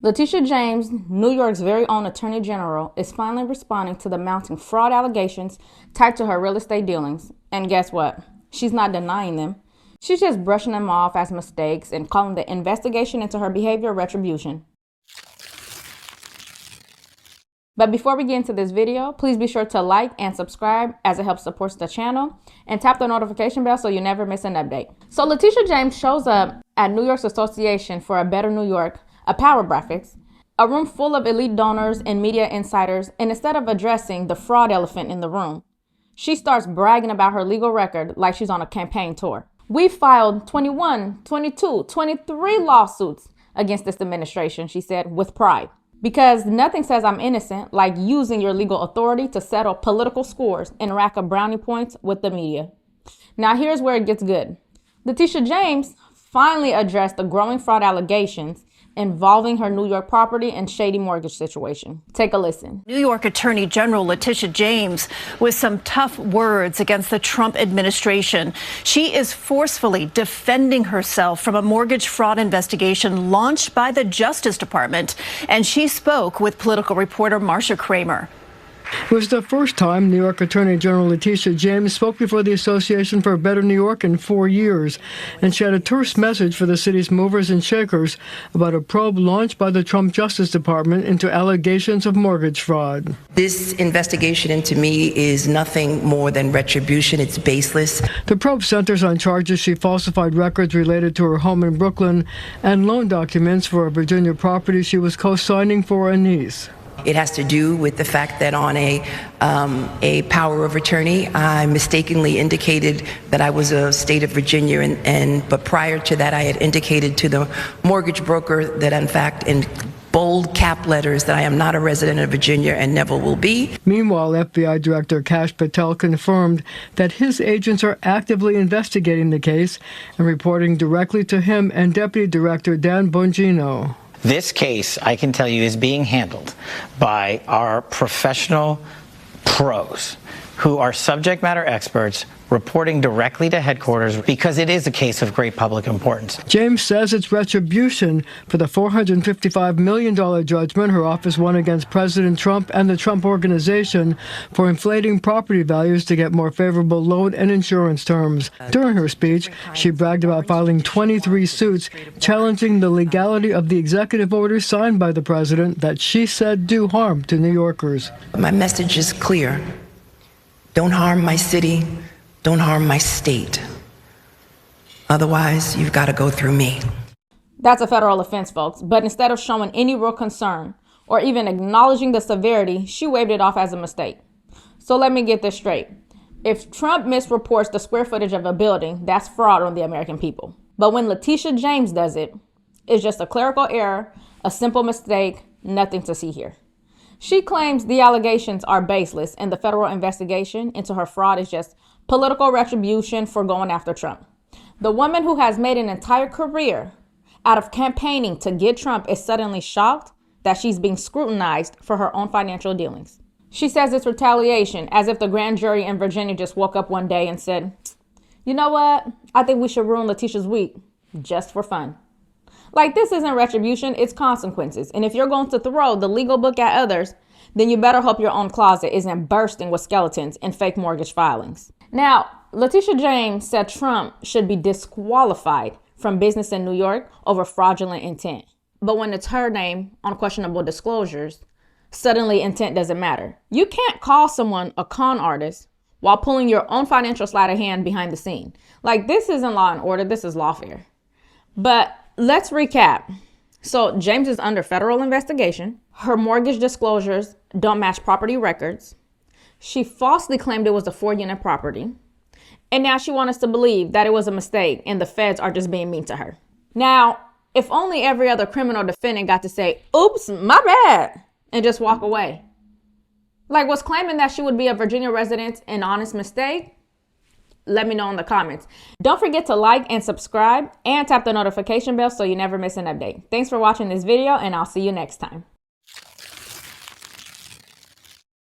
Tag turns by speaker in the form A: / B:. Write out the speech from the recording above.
A: Letitia James, New York's very own Attorney General, is finally responding to the mounting fraud allegations tied to her real estate dealings. And guess what? She's not denying them. She's just brushing them off as mistakes and calling the investigation into her behavior retribution. But before we get into this video, please be sure to like and subscribe as it helps support the channel, and tap the notification bell so you never miss an update. So Letitia James shows up at New York's Association for a Better New York, a power breakfast, a room full of elite donors and media insiders, and instead of addressing the fraud elephant in the room, she starts bragging about her legal record like she's on a campaign tour. We filed 21, 22, 23 lawsuits against this administration, she said, with pride. Because nothing says I'm innocent like using your legal authority to settle political scores and rack up brownie points with the media. Now here's where it gets good. Letitia James finally addressed the growing fraud allegations involving her New York property and shady mortgage situation. Take a listen.
B: New York Attorney General Letitia James with some tough words against the Trump administration. She is forcefully defending herself from a mortgage fraud investigation launched by the Justice Department, and she spoke with political reporter Marcia Kramer.
C: It was the first time New York Attorney General Letitia James spoke before the Association for a Better New York in 4 years, and she had a terse message for the city's movers and shakers about a probe launched by the Trump Justice Department into allegations of mortgage fraud.
D: This investigation into me is nothing more than retribution. It's baseless.
C: The probe centers on charges she falsified records related to her home in Brooklyn and loan documents for a Virginia property she was co-signing for a niece.
D: It has to do with the fact that on a power of attorney, I mistakenly indicated that I was a state of Virginia, but prior to that, I had indicated to the mortgage broker that, in fact, in bold cap letters, that I am not a resident of Virginia and never will be.
C: Meanwhile, FBI Director Kash Patel confirmed that his agents are actively investigating the case and reporting directly to him and Deputy Director Dan Bongino.
E: This case, I can tell you, is being handled by our professional pros who are subject matter experts reporting directly to headquarters because it is a case of great public importance.
C: James says it's retribution for the $455 million judgment her office won against President Trump and the Trump Organization for inflating property values to get more favorable loan and insurance terms. During her speech, she bragged about filing 23 suits challenging the legality of the executive orders signed by the president that she said do harm to New Yorkers.
D: My message is clear. Don't harm my city. Don't harm my state. Otherwise, you've got to go through me.
A: That's a federal offense, folks. But instead of showing any real concern or even acknowledging the severity, she waved it off as a mistake. So let me get this straight. If Trump misreports the square footage of a building, that's fraud on the American people. But when Letitia James does it, it's just a clerical error, a simple mistake, nothing to see here. She claims the allegations are baseless and the federal investigation into her fraud is just political retribution for going after Trump. The woman who has made an entire career out of campaigning to get Trump is suddenly shocked that she's being scrutinized for her own financial dealings. She says it's retaliation, as if the grand jury in Virginia just woke up one day and said, you know what? I think we should ruin Letitia's week just for fun. Like, this isn't retribution, it's consequences. And if you're going to throw the legal book at others, then you better hope your own closet isn't bursting with skeletons and fake mortgage filings. Now, Letitia James said Trump should be disqualified from business in New York over fraudulent intent. But when it's her name on questionable disclosures, suddenly intent doesn't matter. You can't call someone a con artist while pulling your own financial sleight of hand behind the scene. Like, this isn't law and order, this is lawfare. But let's recap. So James is under federal investigation. Her mortgage disclosures don't match property records. She falsely claimed it was a 4-unit property. And now she wants us to believe that it was a mistake and the feds are just being mean to her. Now, if only every other criminal defendant got to say, oops, my bad, and just walk away. Like, was claiming that she would be a Virginia resident an honest mistake? Let me know in the comments. Don't forget to like and subscribe and tap the notification bell so you never miss an update. Thanks for watching this video, and I'll see you next time.